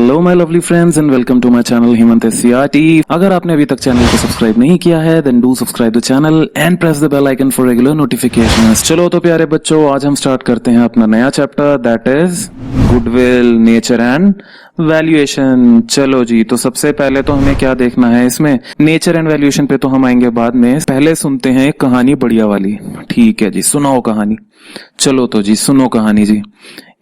Hello my lovely friends and welcome to my channel Hemant SCRT। अगर आपने अभी तक चैनल को सब्सक्राइब नहीं किया है then do subscribe the channel and press the bell icon for regular notifications. चलो तो प्यारे बच्चों, आज हम स्टार्ट करते हैं अपना नया chapter, that is goodwill, nature and valuation. चलो जी, तो सबसे पहले तो हमें क्या देखना है इसमें, नेचर एंड वैल्यूएशन पे तो हम आएंगे बाद में। पहले सुनते हैं एक कहानी बढ़िया वाली। ठीक है जी, सुनाओ कहानी। चलो तो जी सुनो कहानी जी।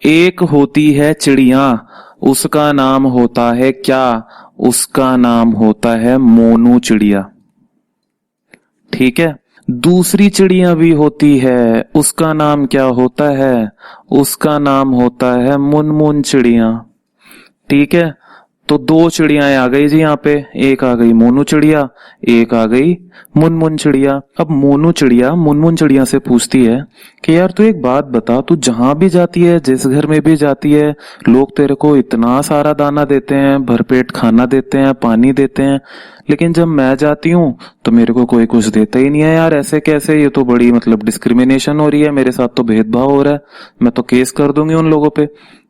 एक होती है चिड़िया, उसका नाम होता है क्या? उसका नाम होता है मोनू चिड़िया। ठीक है। दूसरी चिड़िया भी होती है, उसका नाम क्या होता है? उसका नाम होता है मुनमुन चिड़िया। ठीक है। तो दो चिड़ियाएं आ गई जी यहाँ पे, एक आ गई मोनू चिड़िया, एक आ गई मुनमुन चिड़िया। अब मोनू चिड़िया मुनमुन चिड़िया से पूछती है कि यार तू एक बात बता, तू जहां भी जाती है, जिस घर में भी जाती है, लोग तेरे को इतना सारा दाना देते हैं, भरपेट खाना देते हैं, पानी देते हैं, लेकिन जब मैं जाती हूँ तो मेरे को कोई कुछ देता ही नहीं है यार, ऐसे कैसे? ये तो बड़ी डिस्क्रिमिनेशन हो रही है, मेरे साथ तो भेदभाव हो रहा है, मैं तो केस कर दूंगी उन लोगों पे।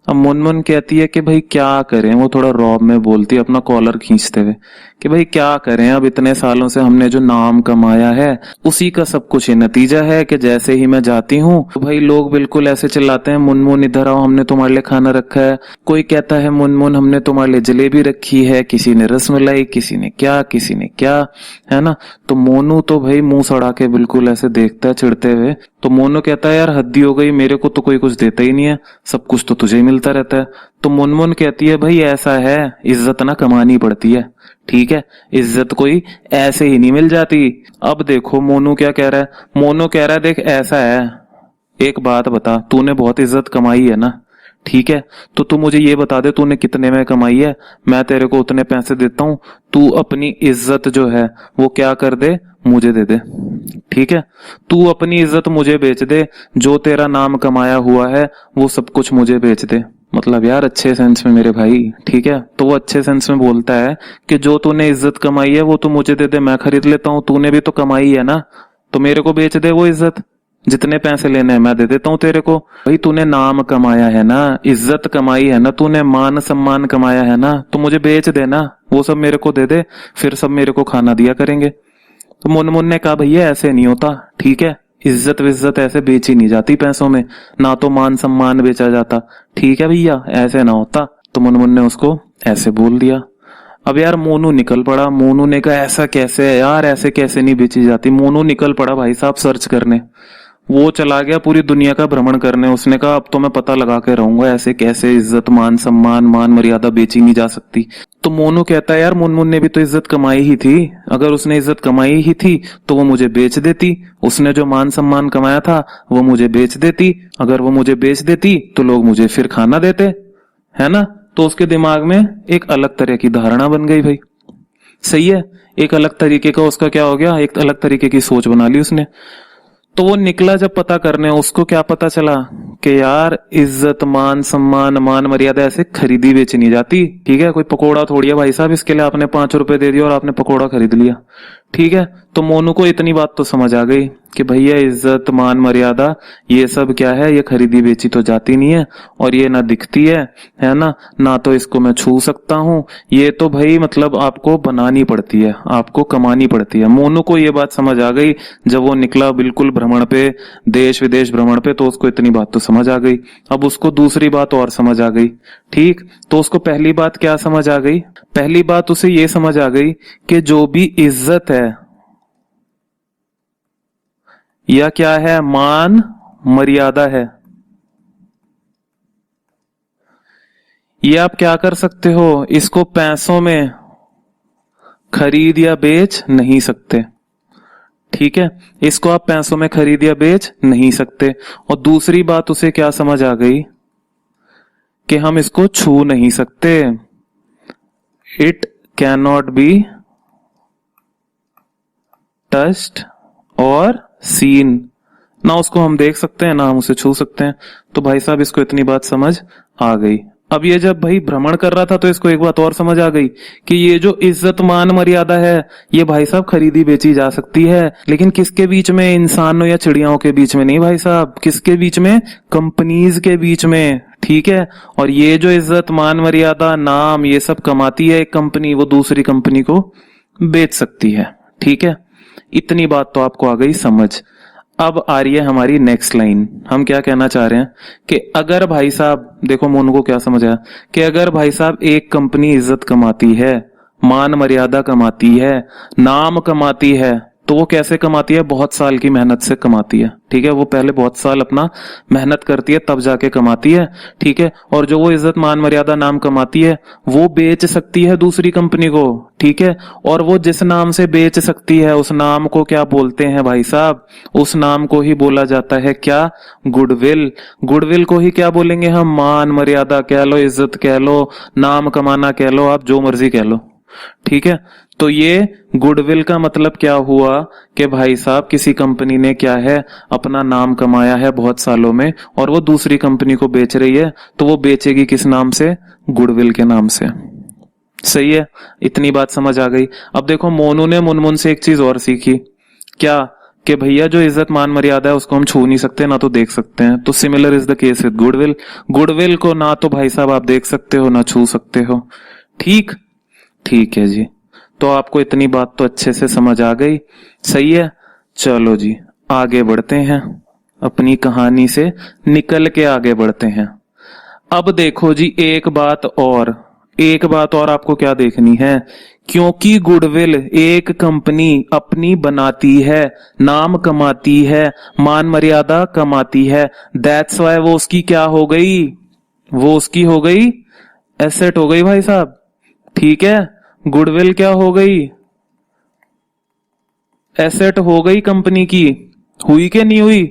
अब मुनमुन कहती है कि भाई क्या करें, वो थोड़ा रौब में बोलती है अपना कॉलर खींचते हुए कि भाई क्या करें, अब इतने सालों से हमने जो नाम कमाया है उसी का सब कुछ ये नतीजा है कि जैसे ही मैं जाती हूँ तो भाई लोग बिल्कुल ऐसे चिल्लाते हैं, मुनमुन इधर आओ, हमने तुम्हारे लिए खाना रखा है। कोई कहता है मुनमुन हमने तुम्हारे लिए जलेबी रखी है, किसी ने रसमलाई, किसी ने क्या, किसी ने क्या, है ना। तो मोनू तो भाई मुंह सड़ा के बिल्कुल ऐसे देखता है चिढ़ते हुए। तो मोनू कहता है यार हद्दी हो गई, मेरे को तो कोई कुछ देता ही नहीं है, सब कुछ तो तुझे ही मिलता रहता है। तो मुनमुन कहती है भाई ऐसा है, इज्जत ना कमानी पड़ती है। ठीक है, इज्जत कोई ऐसे ही नहीं मिल जाती। अब देखो मोनू क्या कह रहा है। मोनू कह रहा है देख ऐसा है, एक बात बता, तूने बहुत इज्जत कमाई है ना, ठीक है, तो तू मुझे ये बता दे तूने कितने में कमाई है, मैं तेरे को उतने पैसे देता हूँ, तू अपनी इज्जत जो है वो क्या कर दे, मुझे दे दे। ठीक है, तू अपनी इज्जत मुझे बेच दे, जो तेरा नाम कमाया हुआ है वो सब कुछ मुझे बेच दे। मतलब यार अच्छे सेंस में मेरे भाई। ठीक है, तो वो अच्छे सेंस में बोलता है कि जो तूने इज्जत कमाई है वो तू मुझे दे दे, मैं खरीद लेता हूँ, तूने भी तो कमाई है ना, तो मेरे को बेच दे वो इज्जत, जितने पैसे लेने हैं मैं दे देता हूँ तेरे को। भाई तूने नाम कमाया है ना, इज्जत कमाई है ना, तूने मान सम्मान कमाया है ना, तो मुझे बेच दे ना, वो सब मेरे को दे दे, फिर सब मेरे को खाना दिया करेंगे। तो मुनमुन ने कहा भैया ऐसे नहीं होता, ठीक है, इज्जत विज्जत ऐसे बेची नहीं जाती पैसों में, ना तो मान सम्मान बेचा जाता, ठीक है भैया, ऐसे ना होता। तो मुनमुन ने उसको ऐसे बोल दिया। अब यार मोनू निकल पड़ा। मोनू ने कहा ऐसा कैसे है यार, ऐसे कैसे नहीं बेची जाती। मोनू निकल पड़ा भाई साहब सर्च करने, वो चला गया पूरी दुनिया का भ्रमण करने। उसने कहा अब तो मैं पता लगा के रहूंगा ऐसे कैसे इज्जत मान सम्मान मान मर्यादा बेची नहीं जा सकती। तो मोनू कहता है यार मुनमुन ने भी तो इज्जत कमाई ही थी, अगर उसने इज्जत कमाई ही थी तो वो मुझे बेच देती, उसने जो मान सम्मान कमाया था वो मुझे बेच देती, अगर वो मुझे बेच देती तो लोग मुझे फिर खाना देते, है ना। तो उसके दिमाग में एक अलग तरह की धारणा बन गई भाई। सही है, एक अलग तरीके का उसका क्या हो गया, एक अलग तरीके की सोच बना ली उसने। तो वो निकला जब पता करने, उसको क्या पता चला कि यार इज्जत मान सम्मान मान मर्यादा ऐसे खरीदी बेची नहीं जाती। ठीक है, कोई पकोड़ा थोड़ी है भाई साहब, इसके लिए आपने 5 रुपए दे दिए और आपने पकोड़ा खरीद लिया। ठीक है, तो मोनू को इतनी बात तो समझ आ गई कि भैया इज्जत मान मर्यादा ये सब क्या है, ये खरीदी बेची तो जाती नहीं है, और ये ना दिखती है ना, ना तो इसको मैं छू सकता हूँ, ये तो भाई आपको बनानी पड़ती है, आपको कमानी पड़ती है। मोनू को ये बात समझ आ गई जब वो निकला बिल्कुल भ्रमण पे, देश विदेश भ्रमण पे, तो उसको इतनी बात तो समझ आ गई। अब उसको दूसरी बात और समझ आ गई। ठीक, तो उसको पहली बात क्या समझ आ गई? पहली बात उसे ये समझ आ गई कि जो भी इज्जत है या क्या है, मान मर्यादा है, ये आप क्या कर सकते हो, इसको पैसों में खरीद या बेच नहीं सकते। ठीक है, इसको आप पैसों में खरीद या बेच नहीं सकते। और दूसरी बात उसे क्या समझ आ गई कि हम इसको छू नहीं सकते, it can not be touched और सीन, ना उसको हम देख सकते हैं ना हम उसे छू सकते हैं। तो भाई साहब इसको इतनी बात समझ आ गई। अब ये जब भाई भ्रमण कर रहा था तो इसको एक बात और समझ आ गई कि ये जो इज्जत मान मर्यादा है ये भाई साहब खरीदी बेची जा सकती है, लेकिन किसके बीच में, इंसानों या चिड़ियाओं के बीच में नहीं भाई साहब, किसके बीच में, कंपनीज के बीच में। ठीक है। और ये जो इज्जत मान मर्यादा नाम ये सब कमाती है एक कंपनी, वो दूसरी कंपनी को बेच सकती है। ठीक है, इतनी बात तो आपको आ गई समझ। अब आ रही है हमारी नेक्स्ट लाइन। हम क्या कहना चाह रहे हैं कि अगर भाई साहब, देखो मोनू को क्या समझ आया, कि अगर भाई साहब एक कंपनी इज्जत कमाती है, मान मर्यादा कमाती है, नाम कमाती है, तो वो कैसे कमाती है? बहुत साल की मेहनत से कमाती है। ठीक है, वो पहले बहुत साल अपना मेहनत करती है तब जाके कमाती है। ठीक है, और जो वो इज्जत मान मर्यादा नाम कमाती है वो बेच सकती है दूसरी कंपनी को। ठीक है, और वो जिस नाम से बेच सकती है उस नाम को क्या बोलते हैं भाई साहब? उस नाम को ही बोला जाता है क्या? गुडविल। गुडविल को ही क्या बोलेंगे हम? मान मर्यादा कह लो, इज्जत कह लो, नाम कमाना कह लो, आप जो मर्जी कह लो। ठीक है, तो ये गुडविल का मतलब क्या हुआ कि भाई साहब किसी कंपनी ने क्या है, अपना नाम कमाया है बहुत सालों में और वो दूसरी कंपनी को बेच रही है, तो वो बेचेगी किस नाम से? गुडविल के नाम से। सही है, इतनी बात समझ आ गई। अब देखो मोनू ने मुनमुन से एक चीज और सीखी, क्या? कि भैया जो इज्जत मान मर्यादा है उसको हम छू नहीं सकते ना तो देख सकते हैं। तो similar is the case with goodwill. Goodwill को ना तो भाई साहब आप देख सकते हो ना छू सकते हो। ठीक ठीक है जी, तो आपको इतनी बात तो अच्छे से समझ आ गई। सही है, चलो जी आगे बढ़ते हैं, अपनी कहानी से निकल के आगे बढ़ते हैं। अब देखो जी एक बात और आपको क्या देखनी है, क्योंकि गुडविल एक कंपनी अपनी बनाती है, नाम कमाती है, मान मर्यादा कमाती है, दैट्स वाई वो उसकी क्या हो गई? वो उसकी हो गई एसेट हो गई भाई साहब। ठीक है, गुडविल क्या हो गई? एसेट हो गई कंपनी की। हुई कि नहीं हुई?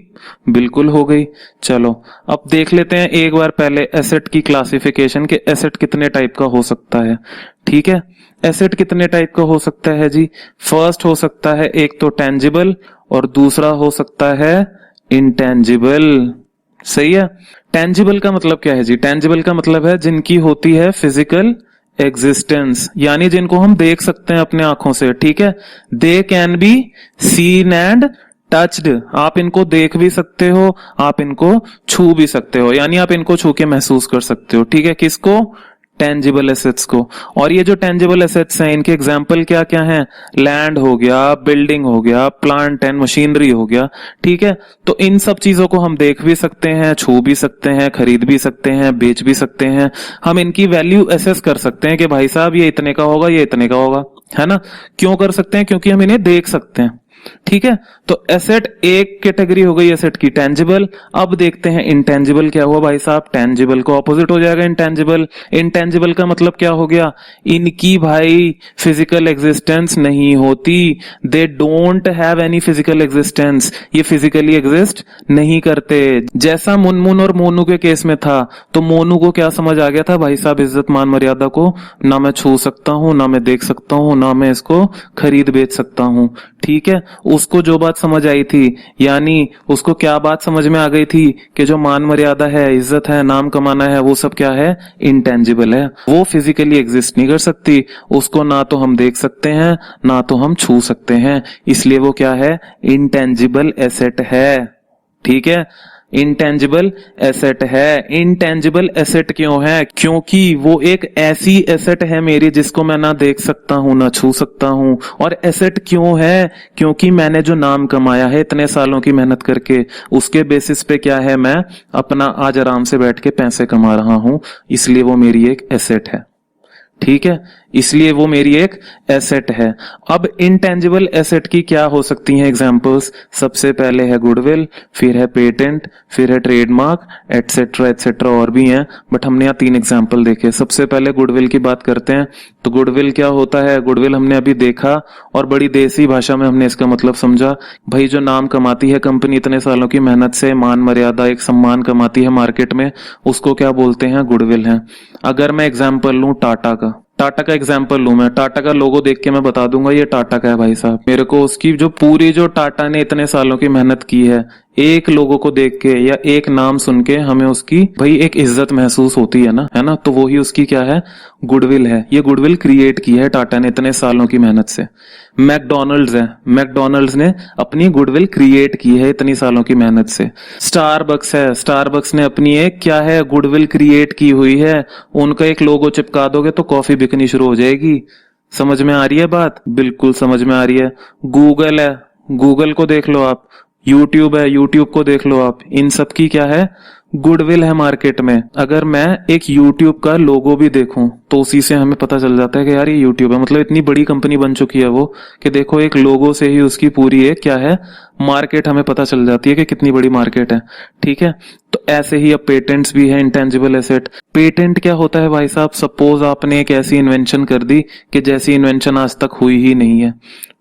बिल्कुल हो गई। चलो अब देख लेते हैं एक बार पहले एसेट की क्लासिफिकेशन के एसेट कितने टाइप का हो सकता है। ठीक है, एसेट कितने टाइप का हो सकता है जी? फर्स्ट हो सकता है एक तो टेंजिबल और दूसरा हो सकता है इंटेंजिबल। सही है, टेंजिबल का मतलब क्या है जी? टेंजिबल का मतलब है जिनकी होती है फिजिकल एग्जिस्टेंस, यानी जिनको हम देख सकते हैं अपने आंखों से। ठीक है, they can be seen and touched. आप इनको देख भी सकते हो, आप इनको छू भी सकते हो, यानी आप इनको छू के महसूस कर सकते हो। ठीक है, किसको? टेंजिबल एसेट्स को। और ये जो टेंजिबल एसेट्स हैं इनके एग्जाम्पल क्या क्या हैं? लैंड हो गया, बिल्डिंग हो गया, प्लांट एंड मशीनरी हो गया। ठीक है, तो इन सब चीजों को हम देख भी सकते हैं, छू भी सकते हैं, खरीद भी सकते हैं, बेच भी सकते हैं। हम इनकी वैल्यू एसेस कर सकते हैं कि भाई साहब ये इतने का होगा, ये इतने का होगा, है ना? क्यों कर सकते हैं? क्योंकि हम इन्हें देख सकते हैं। ठीक है, तो एसेट एक कैटेगरी हो गई एसेट की टेंजिबल। अब देखते हैं इंटेंजिबल क्या हुआ भाई साहब? टेंजिबल को ऑपोजिट हो जाएगा इंटेंजिबल। इंटेंजिबल का मतलब क्या हो गया? इनकी भाई फिजिकल एग्जिस्टेंस नहीं होती, they don't have any physical existence, ये फिजिकली एग्जिस्ट नहीं करते। जैसा मुनमुन और मोनू के केस में था, तो मोनू को क्या समझ आ गया था भाई साहब? इज्जत मान मर्यादा को ना मैं छू सकता हूं, ना मैं देख सकता हूं, ना मैं इसको खरीद बेच सकता हूं। ठीक है, उसको जो बात समझ आई थी, यानी उसको क्या बात समझ में आ गई थी कि जो मान मर्यादा है, इज्जत है, नाम कमाना है, वो सब क्या है? इंटेंजिबल है, वो फिजिकली एग्जिस्ट नहीं कर सकती। उसको ना तो हम देख सकते हैं ना तो हम छू सकते हैं, इसलिए वो क्या है? इंटेंजिबल एसेट है। ठीक है, इंटेंजिबल एसेट है। इंटेंजिबल एसेट क्यों है? क्योंकि वो एक ऐसी एसेट है मेरी जिसको मैं ना देख सकता हूं ना छू सकता हूं। और एसेट क्यों है? क्योंकि मैंने जो नाम कमाया है इतने सालों की मेहनत करके, उसके बेसिस पे क्या है? मैं अपना आज आराम से बैठ के पैसे कमा रहा हूं, इसलिए वो मेरी एक एसेट है। ठीक है, इसलिए वो मेरी एक एसेट है। अब इंटेंजिबल एसेट की क्या हो सकती हैं एग्जांपल्स? सबसे पहले है गुडविल, फिर है पेटेंट, फिर है ट्रेडमार्क, एटसेट्रा एटसेट्रा और भी हैं, बट हमने यहाँ 3 एग्जांपल देखे। सबसे पहले गुडविल की बात करते हैं। तो गुडविल क्या होता है? गुडविल हमने अभी देखा और बड़ी देसी भाषा में हमने इसका मतलब समझा। भाई जो नाम कमाती है कंपनी इतने सालों की मेहनत से, मान मर्यादा एक सम्मान कमाती है मार्केट में, उसको क्या बोलते हैं? गुडविल है। अगर मैं एग्जाम्पल लूं टाटा का एग्जाम्पल लूं, मैं टाटा का लोगो देख के मैं बता दूंगा ये टाटा का है भाई साहब। मेरे को उसकी जो पूरी जो टाटा ने इतने सालों की मेहनत की है एक लोगों को देख के या एक नाम सुन के हमें उसकी भाई एक इज्जत महसूस होती है ना, तो वो ही उसकी क्या है, गुडविल है। ये गुडविल क्रिएट की है टाटा ने इतने सालों की मेहनत से। मैकडोनल्ड्स है, मैकडोनल्ड्स ने अपनी गुडविल क्रिएट की है इतनी सालों की मेहनत से। स्टारबक्स है, स्टारबक्स ने अपनी एक क्या है, गुडविल क्रिएट की हुई है। उनका एक लोगो चिपका दोगे तो कॉफी बिकनी शुरू हो जाएगी। समझ में आ रही है बात? बिल्कुल समझ में आ रही है। गूगल है, गूगल को देख लो आप। यूट्यूब है, यूट्यूब को देख लो आप। इन सब की क्या है, गुडविल है मार्केट में। अगर मैं एक यूट्यूब का लोगो भी देखूं तो उसी से हमें पता चल जाता है कि यार ये यूट्यूब है। मतलब इतनी बड़ी कंपनी बन चुकी है वो कि देखो एक लोगो से ही उसकी पूरी एक क्या है, मार्केट हमें पता चल जाती है कि कितनी बड़ी मार्केट है। ठीक है, तो ऐसे ही अब पेटेंट्स भी है, इंटेंजिबल एसेट। पेटेंट क्या होता है भाई साहब? सपोज आपने एक ऐसी इन्वेंशन कर दी कि जैसी इन्वेंशन आज तक हुई ही नहीं है।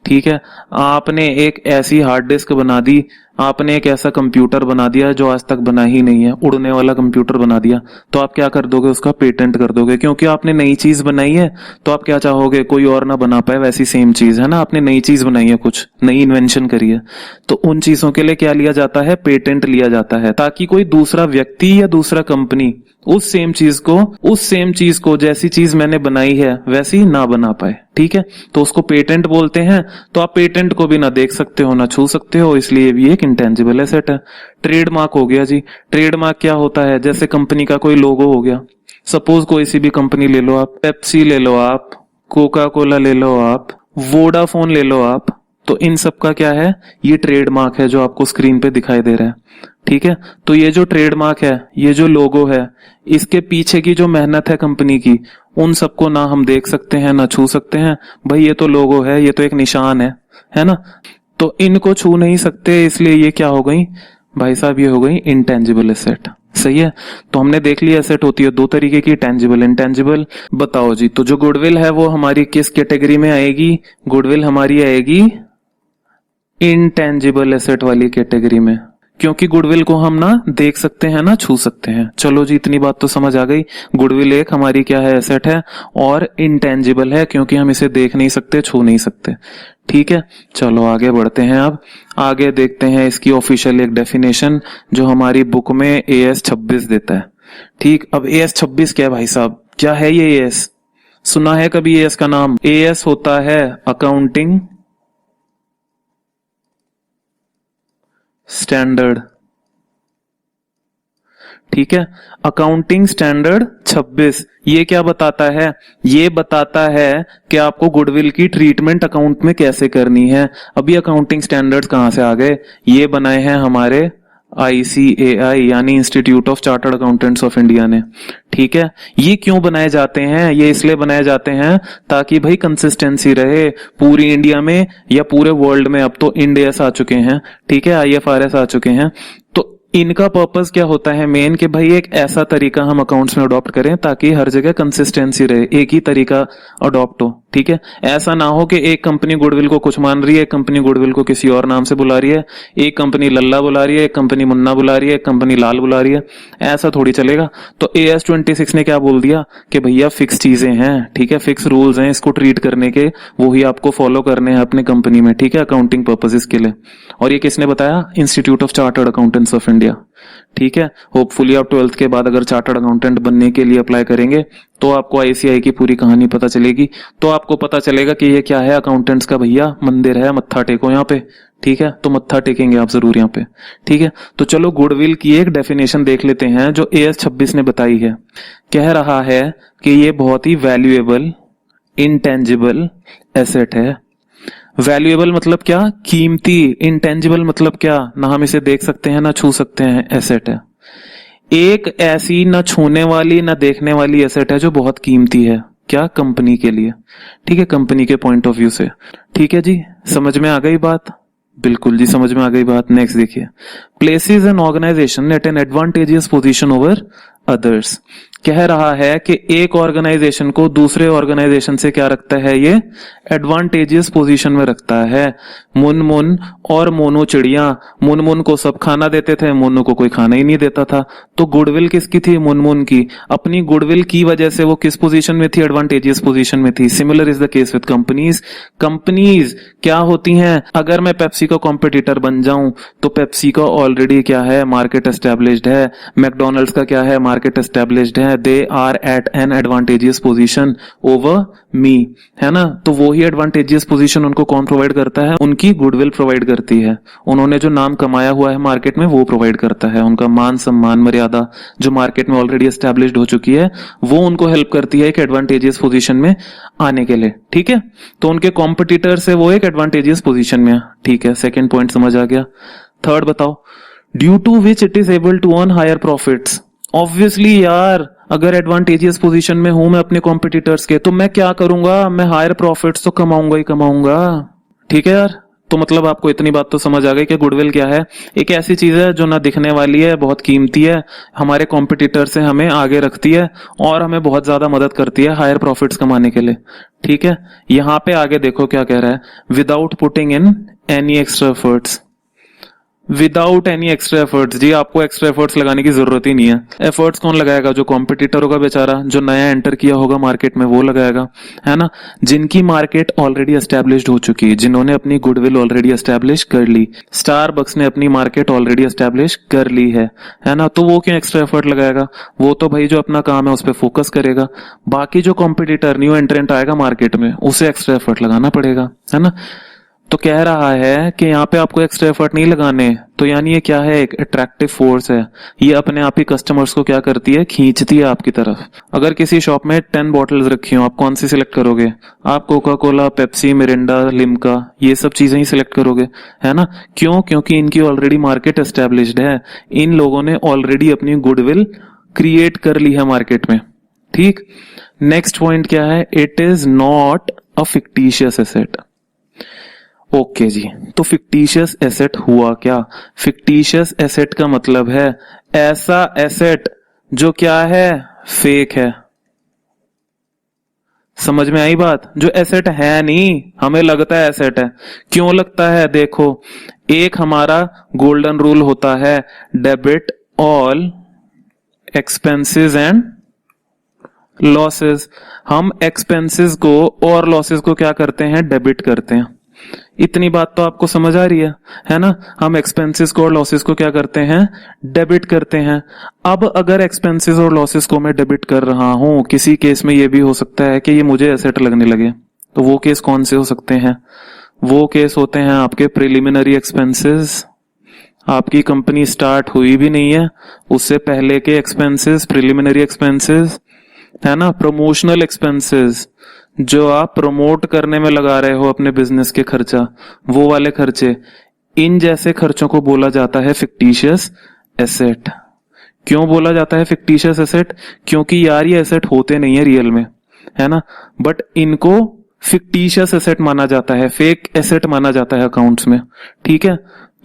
ठीक है, आपने एक ऐसी हार्ड डिस्क बना दी, आपने एक ऐसा कंप्यूटर बना दिया जो आज तक बना ही नहीं है, उड़ने वाला कंप्यूटर बना दिया, तो आप क्या कर दोगे, उसका पेटेंट कर दोगे। क्योंकि आपने नई चीज बनाई है तो आप क्या चाहोगे, कोई और ना बना पाए वैसी सेम चीज, है ना। आपने नई चीज बनाई है, कुछ नई इन्वेंशन करी है, तो उन चीजों के लिए क्या लिया जाता है, पेटेंट लिया जाता है, ताकि कोई दूसरा व्यक्ति या दूसरा कंपनी उस सेम चीज को जैसी चीज मैंने बनाई है वैसी ना बना पाए। ठीक है, तो उसको पेटेंट बोलते हैं। तो आप पेटेंट को भी ना देख सकते हो ना छू सकते हो, इसलिए भी एक इंटेंजिबल एसेट है। ट्रेडमार्क हो गया जी। ट्रेडमार्क क्या होता है, जैसे कंपनी का कोई लोगो हो गया। सपोज कोई सी भी कंपनी ले लो आप, पेप्सी ले लो आप, कोका कोला ले लो आप, वोडाफोन ले लो आप, तो इन सब का क्या है, ये ट्रेडमार्क है जो आपको स्क्रीन पे दिखाई दे रहा है। ठीक है, तो ये जो ट्रेडमार्क है, ये जो लोगो है, इसके पीछे की जो मेहनत है कंपनी की, उन सबको ना हम देख सकते हैं ना छू सकते हैं। भाई ये तो लोगो है, ये तो एक निशान है ना, तो इनको छू नहीं सकते, इसलिए ये क्या हो गई भाई साहब, ये हो गई इंटेंजिबल एसेट। सही है, तो हमने देख लिया एसेट होती है दो तरीके की, टेंजिबल, इंटेंजिबल। बताओ जी, तो जो गुडविल है वो हमारी किस कैटेगरी में आएगी? गुडविल हमारी आएगी इंटेंजिबल एसेट वाली कैटेगरी में, क्योंकि गुडविल को हम ना देख सकते हैं ना छू सकते हैं। चलो जी, इतनी बात तो समझ आ गई। गुडविल एक हमारी क्या है, एसेट है, और इंटेंजिबल है क्योंकि हम इसे देख नहीं सकते, छू नहीं सकते। ठीक है, चलो आगे बढ़ते हैं। अब आगे देखते हैं इसकी ऑफिशियल एक डेफिनेशन जो हमारी बुक में AS 26 देता है। ठीक, अब AS 26 क्या है भाई साहब, क्या है ये AS? सुना है कभी AS का नाम? AS होता है अकाउंटिंग स्टैंडर्ड। ठीक है, अकाउंटिंग स्टैंडर्ड 26 ये क्या बताता है, ये बताता है कि आपको गुडविल की ट्रीटमेंट अकाउंट में कैसे करनी है। अभी अकाउंटिंग स्टैंडर्ड्स कहां से आ गए, ये बनाए हैं हमारे ICAI यानी institute of chartered accountants of India ने। ठीक है, ये क्यों बनाए जाते हैं, ये इसलिए बनाए जाते हैं ताकि भाई कंसिस्टेंसी रहे पूरी इंडिया में या पूरे वर्ल्ड में। अब तो इंडियस आ चुके हैं, ठीक है, IFRS आ चुके हैं, तो इनका पर्पस क्या होता है मेन, कि भाई एक ऐसा तरीका हम अकाउंट्स में अडॉप्ट करें ताकि हर जगह कंसिस्टेंसी रहे, एक ही तरीका अडॉप्ट हो। ठीक है, ऐसा ना हो कि एक कंपनी गुडविल को कुछ मान रही है, एक कंपनी गुडविल को किसी और नाम से बुला रही है, एक कंपनी लल्ला बुला रही है, एक कंपनी मुन्ना बुला रही है, एक कंपनी लाल बुला रही है, ऐसा थोड़ी चलेगा। तो AS 26 ने क्या बोल दिया कि भैया फिक्स चीजें हैं, ठीक है, फिक्स रूल्स हैं इसको ट्रीट करने के, वो ही आपको फॉलो करने हैं अपने कंपनी में। ठीक है, अकाउंटिंग पर्पसेस के लिए। और ये किसने बताया, institute of chartered accountants of India. ठीक है, होपफुली आप 12th के बाद अगर चार्टर्ड अकाउंटेंट बनने के लिए अप्लाई करेंगे तो आपको ICAI की पूरी कहानी पता चलेगी, तो आपको पता चलेगा कि ये क्या है, अकाउंटेंट्स का भैया मंदिर है, मत्था टेको यहाँ पे। ठीक है, तो मत्था टेकेंगे आप जरूर यहाँ पे। ठीक है, तो चलो गुडविल की एक डेफिनेशन देख लेते हैं जो AS 26 ने बताई है। कह रहा है कि ये बहुत ही वैल्यूएबल इंटेंजिबल एसेट है। वैल्यूएबल मतलब क्या, कीमती। इंटेंजिबल मतलब क्या, ना हम इसे देख सकते हैं ना छू सकते हैं, एसेट है। एक ऐसी ना छूने वाली ना देखने वाली एसेट है जो बहुत कीमती है, क्या, कंपनी के लिए। ठीक है, कंपनी के पॉइंट ऑफ व्यू से। ठीक है जी, समझ में आ गई बात? बिल्कुल जी, समझ में आ गई बात। नेक्स्ट देखिए, places an organisation at an advantageous position over others. कह रहा है कि एक ऑर्गेनाइजेशन को दूसरे ऑर्गेनाइजेशन से क्या रखता है, ये एडवांटेजियस पोजीशन में रखता है। मुनमुन और मोनू चिड़िया, मुनमुन को सब खाना देते थे, मोनू को कोई खाना ही नहीं देता था। तो गुडविल किसकी थी, मुनमुन की। अपनी गुडविल की वजह से वो किस पोजीशन में थी, एडवांटेजियस पोजीशन में थी। Similar is the case with companies. Companies क्या होती हैं, अगर मैं पेप्सी का कॉम्पिटिटर बन जाऊं तो पेप्सी का ऑलरेडी क्या है, मार्केट एस्टेब्लिश्ड है। मैकडोनल्ड्स का क्या है, मार्केट एस्टेब्लिश्ड है। They are at an advantageous position over me, है ना। तो वो ही एडवांटेजियस पोजीशन उनको कौन प्रोवाइड करता है, उनकी गुडविल प्रोवाइड करती है। उन्होंने जो नाम कमाया हुआ है मार्केट में वो प्रोवाइड करता है। उनका मान सम्मान मर्यादा जो मार्केट में ऑलरेडी एस्टेब्लिश्ड हो चुकी है वो उनको हेल्प करती है एक एडवांटेजियस पोजीशन में आने के लिए। ठीक है, तो उनके कॉम्पिटिटर से वो एक एडवांटेजियस पोजीशन में है। ठीक है, सेकंड पॉइंट समझ आ गया। थर्ड बताओ, due to which it is able to earn higher profits. Obviously यार, अगर एडवांटेजियस पोजीशन में हूं मैं अपने कॉम्पिटिटर्स के, तो मैं क्या करूंगा, मैं हायर प्रॉफिट्स तो कमाऊंगा ही कमाऊंगा। ठीक है यार, तो मतलब आपको इतनी बात तो समझ आ गई कि गुडविल क्या है, एक ऐसी चीज है जो ना दिखने वाली है, बहुत कीमती है, हमारे कॉम्पिटिटर से हमें आगे रखती है और हमें बहुत ज्यादा मदद करती है हायर प्रॉफिट्स कमाने के लिए। ठीक है, यहां पे आगे देखो क्या कह रहा है, without putting in any extra efforts. Without any extra efforts, जी आपको एक्स्ट्रा एफर्ट्स लगाने की जरूरत ही नहीं है। एफर्ट्स कौन लगाएगा, जो कॉम्पिटिटर होगा बेचारा, जो नया एंटर किया होगा मार्केट में वो लगाएगा, है ना। जिनकी मार्केट ऑलरेडी एस्टेब्लिश्ड हो चुकी है, जिन्होंने अपनी गुडविल ऑलरेडी एस्टेब्लिश कर ली, स्टारबक्स ने अपनी मार्केट ऑलरेडी एस्टेब्लिश कर ली है ना। तो वो क्यों एक्स्ट्रा एफर्ट लगाएगा, वो तो भाई जो अपना काम है उस पर फोकस करेगा। बाकी जो कॉम्पिटिटर न्यू एंट्रेंट आएगा मार्केट में उसे एक्स्ट्रा एफर्ट लगाना पड़ेगा, है ना। तो कह रहा है कि यहाँ पे आपको एक्स्ट्रा एफर्ट नहीं लगाने, तो यानी ये क्या है, एक अट्रैक्टिव फोर्स है। ये अपने आप ही कस्टमर्स को क्या करती है, खींचती है आपकी तरफ। अगर किसी शॉप में 10 बॉटल्स रखी हो, आप कौन सी सिलेक्ट करोगे, आप Coca Cola, Pepsi, Mirinda, Limca, ये सब चीजें ही सिलेक्ट करोगे, है ना। क्यों, क्योंकि इनकी ऑलरेडी मार्केट एस्टेब्लिश्ड है, इन लोगों ने ऑलरेडी अपनी गुडविल क्रिएट कर ली है मार्केट में। ठीक, नेक्स्ट पॉइंट क्या है, it is not a fictitious asset. Okay जी, तो फिक्टिशियस एसेट हुआ क्या, फिक्टिशियस एसेट का मतलब है ऐसा एसेट जो क्या है, फेक है। समझ में आई बात, जो एसेट है नहीं, हमें लगता है एसेट है। क्यों लगता है, देखो एक हमारा गोल्डन रूल होता है, debit all expenses and losses. हम एक्सपेंसेस को और लॉसेस को क्या करते हैं, डेबिट करते हैं। इतनी बात तो आपको समझ आ रही है ना। हम एक्सपेंसेस को और लॉसेस को क्या करते हैं, डेबिट करते हैं। अब अगर एक्सपेंसेस और लॉसेस को मैं डेबिट कर रहा हूं, किसी केस में ये भी हो सकता है कि ये मुझे एसेट लगने लगे, तो वो केस कौन से हो सकते हैं, वो केस होते हैं आपके प्रिलिमिनरी एक्सपेंसेस। आपकी कंपनी स्टार्ट हुई भी नहीं है, उससे पहले के एक्सपेंसेस, प्रिलिमिनरी एक्सपेंसेस, है ना। प्रमोशनल एक्सपेंसेस, जो आप प्रमोट करने में लगा रहे हो अपने बिजनेस के खर्चा, वो वाले खर्चे, इन जैसे खर्चों को बोला जाता है फिक्टिशियस एसेट। क्यों बोला जाता है फिक्टिशियस एसेट, क्योंकि यार ये एसेट होते नहीं है रियल में, है ना, बट इनको फिक्टिशियस एसेट माना जाता है, फेक एसेट माना जाता है अकाउंट्स में। ठीक है,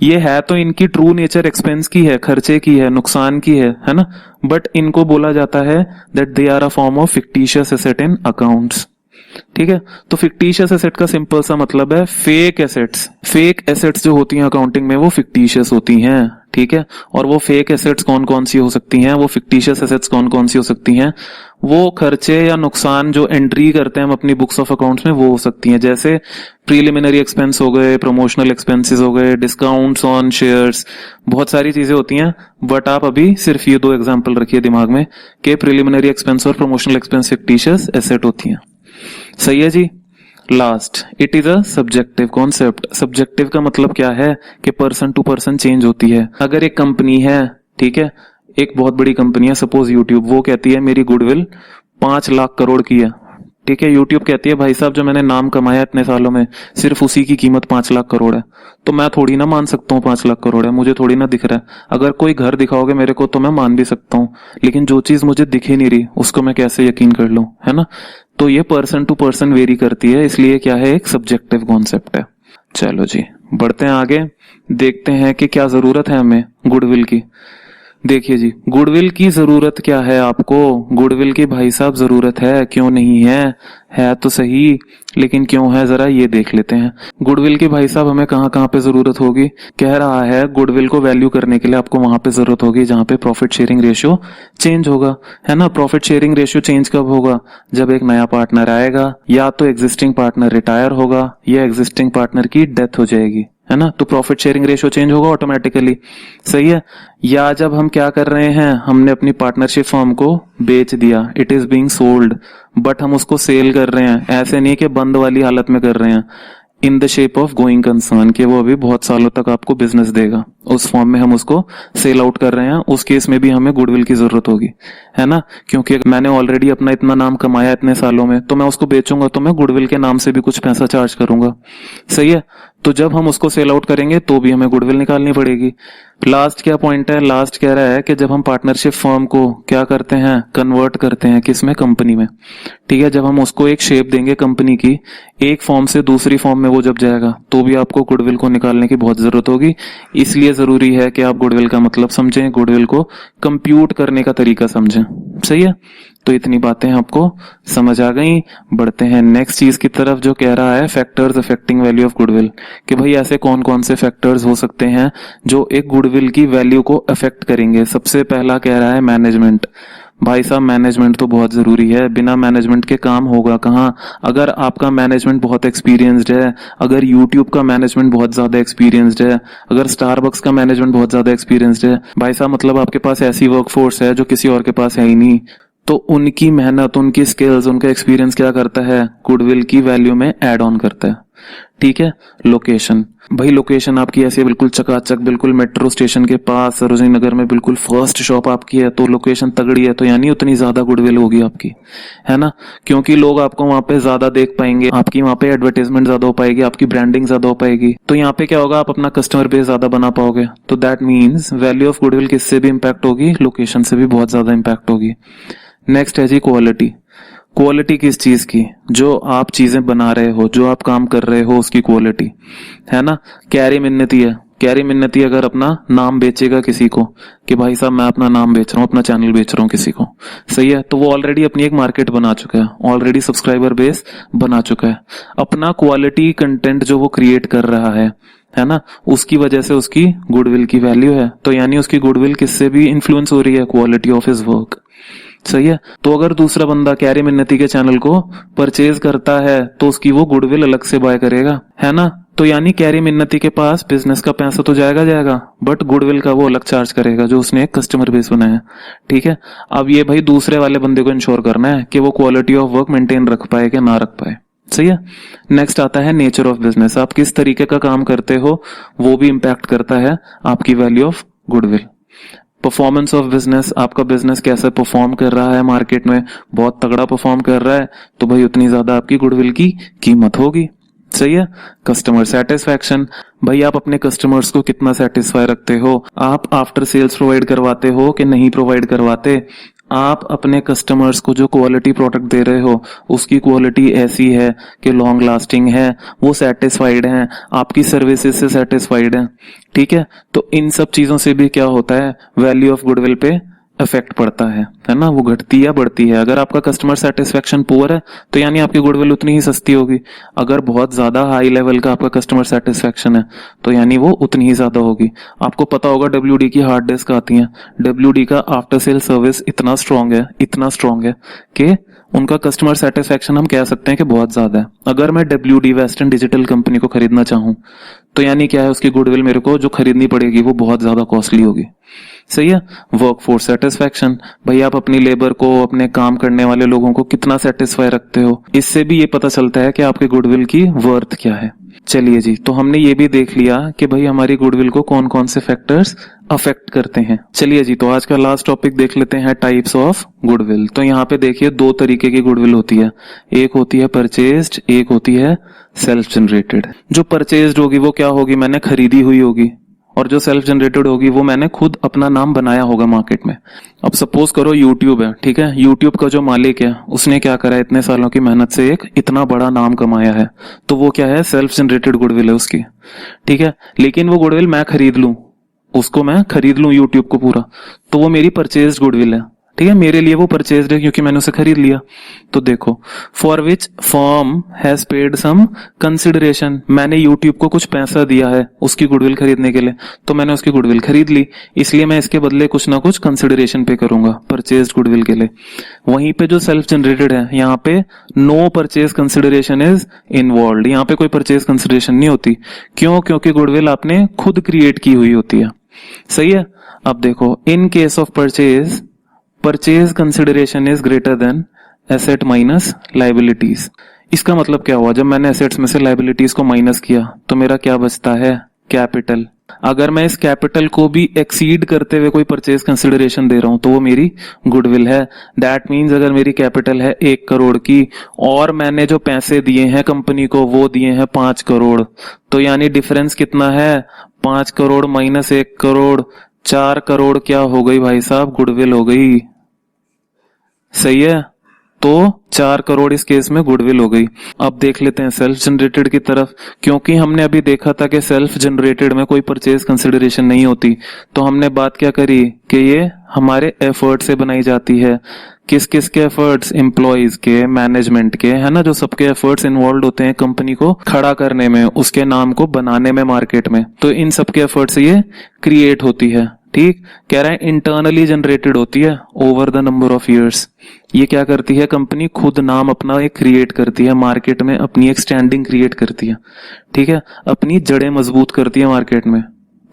ये है तो इनकी ट्रू नेचर एक्सपेंस की है, खर्चे की है, नुकसान की है ना, बट इनको बोला जाता है that they are a form of fictitious asset in accounts. ठीक है, तो फिक्टिशियस एसेट का सिंपल सा मतलब है फेक एसेट्स। फेक एसेट्स जो होती हैं अकाउंटिंग में वो फिक्टिशियस होती हैं। ठीक है, और वो फेक एसेट्स कौन कौन सी हो सकती हैं, वो फिक्टिशियस एसेट्स कौन कौन सी हो सकती हैं, वो खर्चे या नुकसान जो एंट्री करते हैं हम अपनी बुक्स ऑफ अकाउंट्स में वो हो सकती हैं। जैसे प्रीलिमिनरी एक्सपेंस हो गए, प्रमोशनल एक्सपेंसेस हो गए, डिस्काउंट्स ऑन शेयर्स, बहुत सारी चीजें होती हैं। बट आप अभी सिर्फ ये 2 एग्जांपल रखिए दिमाग में कि प्रीलिमिनरी एक्सपेंस और प्रमोशनल एक्सपेंस फिक्टिशियस एसेट होती हैं। सही है जी। Last, it is a subjective concept. Subjective का मतलब क्या है कि पर्सन टू पर्सन चेंज होती है। अगर एक कंपनी है, ठीक है, एक बहुत बड़ी कंपनी है, सपोज यूट्यूब, वो कहती है मेरी गुडविल 5 लाख करोड़ की है। ठीक है, यूट्यूब कहती है भाई साहब जो मैंने नाम कमाया इतने सालों में सिर्फ उसी की कीमत 5 लाख करोड़ है। तो मैं थोड़ी ना मान सकता हूँ 5 लाख करोड़ है, मुझे थोड़ी ना दिख रहा है। अगर कोई घर दिखाओगे मेरे को तो मैं मान भी सकता हूँ, लेकिन जो चीज मुझे दिख ही नहीं रही उसको मैं कैसे यकीन कर लूं, है ना। तो ये पर्सन टू पर्सन वेरी करती है, इसलिए क्या है, एक सब्जेक्टिव कॉन्सेप्ट है। चलो जी, बढ़ते हैं आगे, देखते हैं कि क्या जरूरत है हमें गुडविल की। देखिए जी, गुडविल की जरूरत क्या है आपको? गुडविल की भाई साहब जरूरत है, क्यों नहीं है तो सही, लेकिन क्यों है जरा ये देख लेते हैं। गुडविल की भाई साहब हमें कहाँ कहाँ पे जरूरत होगी? कह रहा है गुडविल को वैल्यू करने के लिए आपको वहां पे जरूरत होगी जहां पे प्रॉफिट शेयरिंग रेशियो चेंज होगा, है ना। प्रॉफिट शेयरिंग रेशियो चेंज कब होगा? जब एक नया पार्टनर आएगा, या तो एग्जिस्टिंग पार्टनर रिटायर होगा, या एग्जिस्टिंग पार्टनर की डेथ हो जाएगी, है ना। तो प्रॉफिट शेयरिंग रेशियो चेंज होगा ऑटोमेटिकली, सही है। या जब हम क्या कर रहे हैं, हमने अपनी पार्टनरशिप फर्म को बेच दिया, it is being sold, but हम उसको सेल कर रहे हैं, ऐसे नहीं कि बंद वाली हालत में कर रहे हैं, in the shape of going concern, कि वो अभी बहुत सालों तक आपको बिजनेस देगा, उस फॉर्म में हम उसको सेल आउट कर रहे हैं। उस केस में भी हमें गुडविल की जरूरत होगी, है ना। क्योंकि मैंने ऑलरेडी अपना इतना नाम कमाया इतने सालों में, तो मैं उसको बेचूंगा तो मैं गुडविल के नाम से भी कुछ पैसा चार्ज करूंगा, सही है। तो जब हम उसको सेल आउट करेंगे तो भी हमें गुडविल निकालनी पड़ेगी। लास्ट क्या पॉइंट है? लास्ट कह रहा है कि जब हम पार्टनरशिप फर्म को क्या करते हैं, कन्वर्ट करते हैं, किसमें? कंपनी में, ठीक है। जब हम उसको एक शेप देंगे कंपनी की, एक फॉर्म से दूसरी फॉर्म में वो जब जाएगा, तो भी आपको गुडविल को निकालने की बहुत जरूरत होगी। इसलिए जरूरी है कि आप गुडविल का मतलब समझें, गुडविल को कंप्यूट करने का तरीका समझें, सही है। तो इतनी बातें आपको समझ आ गई। बढ़ते हैं नेक्स्ट चीज की तरफ, जो कह रहा है factors affecting value of goodwill, कि भाई ऐसे कौन कौन से फैक्टर्स हो सकते हैं जो एक गुडविल की वैल्यू को अफेक्ट करेंगे। सबसे पहला कह रहा है मैनेजमेंट। भाई साहब मैनेजमेंट तो बहुत जरूरी है, बिना मैनेजमेंट के काम होगा कहाँ? अगर आपका मैनेजमेंट बहुत एक्सपीरियंस्ड है, अगर यूट्यूब का मैनेजमेंट बहुत ज्यादा एक्सपीरियंस्ड है, अगर स्टारबक्स का मैनेजमेंट बहुत ज्यादा एक्सपीरियंस्ड है, भाई साहब मतलब आपके पास ऐसी वर्कफोर्स है जो किसी और के पास है ही नहीं। तो उनकी मेहनत, उनकी स्किल्स, उनका एक्सपीरियंस क्या करता है? गुडविल की वैल्यू में ऐड ऑन करता है, ठीक है। लोकेशन, भाई लोकेशन आपकी ऐसी बिल्कुल चकाचक, बिल्कुल मेट्रो स्टेशन के पास, सरोजनी नगर में बिल्कुल फर्स्ट शॉप आपकी है, तो लोकेशन तगड़ी है, तो यानी उतनी ज्यादा गुडविल होगी आपकी, है ना। क्योंकि लोग आपको वहां पे ज्यादा देख पाएंगे, आपकी वहां पे एडवर्टाइजमेंट ज्यादा हो पाएगी, आपकी ब्रांडिंग ज्यादा हो पाएगी, तो यहाँ पे क्या होगा, आप अपना कस्टमर बेस ज्यादा बना पाओगे। तो that means value of goodwill किससे भी इंपैक्ट होगी? लोकेशन से भी बहुत ज्यादा इंपैक्ट होगी। नेक्स्ट है जी क्वालिटी। क्वालिटी किस चीज की? जो आप चीजें बना रहे हो, जो आप काम कर रहे हो, उसकी क्वालिटी, है ना। कैरी मिन्नती है, कैरी मिन्नती अगर अपना नाम बेचेगा किसी को, कि भाई साहब मैं अपना नाम बेच रहा हूँ, अपना चैनल बेच रहा हूँ किसी को, सही है, तो वो ऑलरेडी अपनी एक मार्केट बना चुका है, ऑलरेडी सब्सक्राइबर बेस बना चुका है। अपना क्वालिटी कंटेंट जो वो क्रिएट कर रहा है ना, उसकी वजह से उसकी गुडविल की वैल्यू है। तो यानी उसकी गुडविल किससे भी इन्फ्लुएंस हो रही है? क्वालिटी ऑफ हिज वर्क, सही है। तो अगर दूसरा बंदा कैरी मिन्नती के चैनल को परचेज करता है तो उसकी वो गुडविल अलग से बाय करेगा, है ना। तो यानी कैरी मिन्नती के पास बिजनेस का पैसा तो जाएगा, बट गुडविल का वो अलग चार्ज करेगा जो उसने एक कस्टमर बेस बनाया, ठीक है। अब ये भाई दूसरे वाले बंदे को इंश्योर करना है कि वो क्वालिटी ऑफ वर्क मेंटेन रख पाए कि ना रख पाए, सही है। नेक्स्ट आता है नेचर ऑफ बिजनेस। आप किस तरीके का काम करते हो वो भी इंपैक्ट करता है आपकी value of goodwill. Performance of business, आपका बिजनेस कैसे परफॉर्म कर रहा है मार्केट में, बहुत तगड़ा परफॉर्म कर रहा है तो भाई उतनी ज्यादा आपकी गुडविल की कीमत होगी, सही है। कस्टमर सेटिस्फैक्शन, भाई आप अपने कस्टमर्स को कितना सेटिस्फाई रखते हो, आप आफ्टर सेल्स प्रोवाइड करवाते हो कि नहीं प्रोवाइड करवाते, आप अपने कस्टमर्स को जो क्वालिटी प्रोडक्ट दे रहे हो उसकी क्वालिटी ऐसी है कि लॉन्ग लास्टिंग है, वो सेटिस्फाइड हैं, आपकी सर्विसेज से सेटिस्फाइड हैं, ठीक है। तो इन सब चीजों से भी क्या होता है, वैल्यू ऑफ गुडविल पे इफेक्ट पड़ता है ना, वो घटती या बढ़ती है। अगर आपका कस्टमर सेटिस्फेक्शन पुअर है तो यानी आपकी गुडविल उतनी ही सस्ती होगी। अगर बहुत ज्यादा हाई लेवल का आपका कस्टमर सेटिस्फेक्शन है तो यानी वो उतनी ही ज्यादा होगी। आपको पता होगा WD की हार्ड डिस्क आती है, WD का आफ्टर सेल सर्विस इतना स्ट्रांग है कि उनका कस्टमर सेटिस्फेक्शन हम कह सकते हैं कि बहुत ज्यादा है। अगर मैं WD वेस्टर्न डिजिटल कंपनी को खरीदना चाहूं तो यानी क्या है, उसकी गुडविल मेरे को जो खरीदनी पड़ेगी वो बहुत ज्यादा कॉस्टली होगी, सही है। वर्कफोर्स सेटिस्फेक्शन, भाई आप अपनी लेबर को, अपने काम करने वाले लोगों को कितना सेटिस्फाई रखते हो, इससे भी ये पता चलता है कि आपके गुडविल की वर्थ क्या है। चलिए जी, तो हमने ये भी देख लिया कि भाई हमारी गुडविल को कौन कौन से फैक्टर्स अफेक्ट करते हैं। चलिए जी, तो आज का लास्ट टॉपिक देख लेते हैं, टाइप्स ऑफ गुडविल। तो यहाँ पे देखिए दो तरीके की गुडविल होती है, एक होती है परचेज्ड, एक होती है सेल्फ जनरेटेड। जो परचेज्ड होगी वो क्या होगी, मैंने खरीदी हुई होगी, और जो सेल्फ जनरेटेड होगी वो मैंने खुद अपना नाम बनाया होगा मार्केट में। अब सपोज करो यूट्यूब है, ठीक है, यूट्यूब का जो मालिक है उसने क्या करा है, इतने सालों की मेहनत से एक इतना बड़ा नाम कमाया है, तो वो क्या है, सेल्फ जनरेटेड गुडविल है उसकी, ठीक है। लेकिन वो गुडविल मैं खरीद लूं उसको मैं खरीद लूं यूट्यूब को पूरा, तो वो मेरी परचेज गुडविल है। ठीक है, मेरे लिए वो परचेज है क्योंकि मैंने उसे खरीद लिया। तो देखो, for which firm has paid some consideration, मैंने यूट्यूब को कुछ पैसा दिया है उसकी गुडविल खरीदने के लिए, तो मैंने उसकी गुडविल खरीद ली, इसलिए मैं इसके बदले कुछ ना कुछ कंसिडरेशन पे करूंगा परचेज गुडविल के लिए। वहीं पे जो सेल्फ जनरेटेड है, यहाँ पे no purchase consideration is involve, यहाँ पे कोई परचेज कंसिडरेशन नहीं होती। क्यों? क्योंकि गुडविल आपने खुद क्रिएट की हुई होती है। सही है। अब देखो, in case of purchase, purchase consideration is greater than asset minus liabilities. इसका मतलब क्या हुआ? जब मैंने एसेट्स में से लाइबिलिटीज को माइनस किया तो मेरा क्या बचता है? कैपिटल। अगर मैं इस कैपिटल को भी एक्सीड करते हुए कोई परचेज कंसिडरेशन दे रहा हूं तो वो मेरी गुडविल है। दैट मीन्स अगर मेरी कैपिटल है 1 करोड़ की और मैंने जो पैसे दिए हैं कंपनी को वो दिए हैं 5 करोड़, तो यानी डिफरेंस कितना है? 5 करोड़ माइनस 1 करोड़, 4 करोड़ क्या हो गई भाई साहब? गुडविल हो गई। सही है, तो 4 करोड़ इस केस में गुडविल हो गई। अब देख लेते हैं सेल्फ जनरेटेड की तरफ। क्योंकि हमने अभी देखा था कि सेल्फ जनरेटेड में कोई परचेज कंसिडरेशन नहीं होती, तो हमने बात क्या करी कि ये हमारे एफर्ट से बनाई जाती है। किस किस के एफर्ट्स? एम्प्लॉइज के, मैनेजमेंट के, है ना, जो सबके एफर्ट्स इन्वॉल्व होते हैं कंपनी को खड़ा करने में, उसके नाम को बनाने में मार्केट में, तो इन सबके एफर्ट से ये क्रिएट होती है। ठीक, कह रहा है इंटरनली जनरेटेड होती है over the number of years. ये क्या करती है? कंपनी खुद नाम अपना एक क्रिएट करती है मार्केट में, अपनी एक स्टैंडिंग क्रिएट करती है। ठीक है, अपनी जड़ें मजबूत करती है मार्केट में।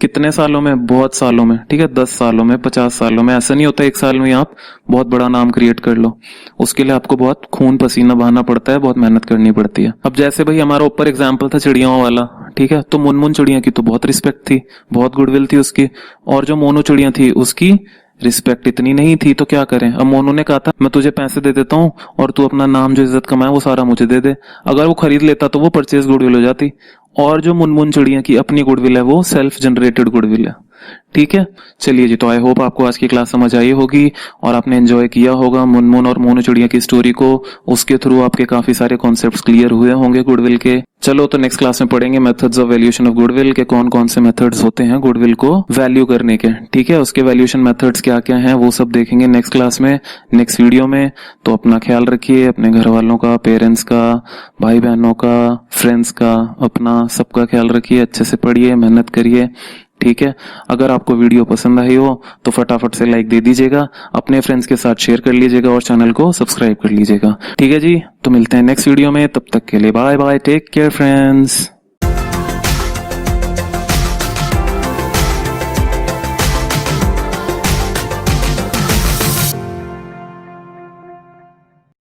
कितने सालों में? बहुत सालों में। ठीक है, 10 सालों में, 50 सालों में। ऐसा नहीं होता 1 साल में आप बहुत बड़ा नाम क्रिएट कर लो। उसके लिए आपको बहुत खून पसीना बहाना पड़ता है, बहुत मेहनत करनी पड़ती है। अब जैसे भाई हमारा ऊपर एग्जाम्पल था चिड़ियाओं वाला, ठीक है, तो मुनमुन चिड़िया की तो बहुत रिस्पेक्ट थी, बहुत गुडविल थी उसकी, और जो मोनू चिड़िया थी उसकी रिस्पेक्ट इतनी नहीं थी। तो क्या करें? अब मोनू ने कहा था मैं तुझे पैसे दे देता हूँ और तू अपना नाम जो इज्जत कमाया वो सारा मुझे दे दे। अगर वो खरीद लेता तो वो परचेज गुडविल हो जाती, और जो मुनमुन चिड़िया की अपनी गुडविल है वो सेल्फ जनरेटेड गुडविल है। ठीक है, चलिए जी, तो आई होप आपको आज की क्लास समझ आई होगी और आपने एंजॉय किया होगा मुनमुन और मोनू चिड़िया की स्टोरी को। उसके थ्रू आपके काफी सारे कॉन्सेप्ट्स क्लियर हुए होंगे गुडविल के। चलो, तो नेक्स्ट क्लास में पढ़ेंगे methods of valuation of goodwill के, कौन कौन से मेथड्स होते हैं गुडविल को वैल्यू करने के। ठीक है, उसके वैल्यूएशन मेथड्स क्या क्या हैं वो सब देखेंगे नेक्स्ट क्लास में, नेक्स्ट वीडियो में। तो अपना ख्याल रखिए, अपने घर वालों का, पेरेंट्स का, भाई बहनों का, फ्रेंड्स का, अपना सबका ख्याल रखिए। अच्छे से पढ़िए, मेहनत करिए। ठीक है, अगर आपको वीडियो पसंद आई हो तो फटाफट से लाइक दे दीजिएगा, अपने फ्रेंड्स के साथ शेयर कर लीजिएगा और चैनल को सब्सक्राइब कर लीजिएगा। ठीक है जी, तो मिलते हैं नेक्स्ट वीडियो में, तब तक के लिए bye bye, take care friends.